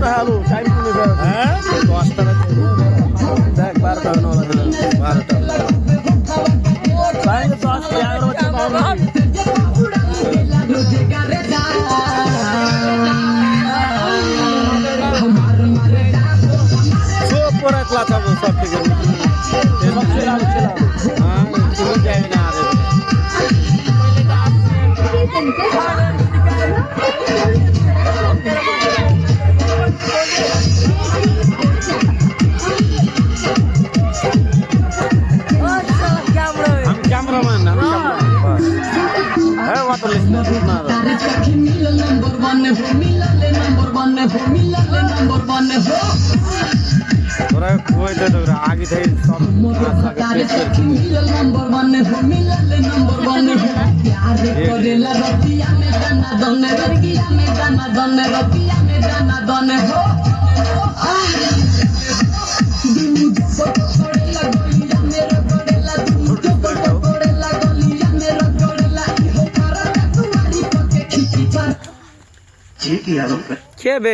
hello time কোনে হ্যাঁ 10টা দেখ 12টা হলো 12টা টাইম 10 11 বাজে পাওয়া সব পরে ক্লাচাবো সব থেকে সব ছেলাম হ্যাঁ তুমি যাবে না আরে আমি ক্যামেরাম্যান হ্যাঁ ওয়াটার লিস্ট না ওরা কইতে তো আগে থেকে সব Cheeky, I don't কে বে